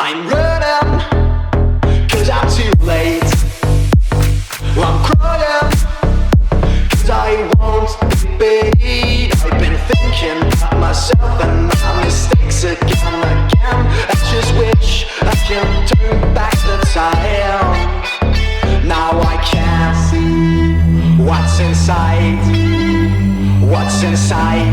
I'm running, cause I'm too late. I'm crying, cause I won't be. I've been thinking about myself and my mistakes again and again. I just wish I could turn back the time. Now I can see what's inside, what's inside.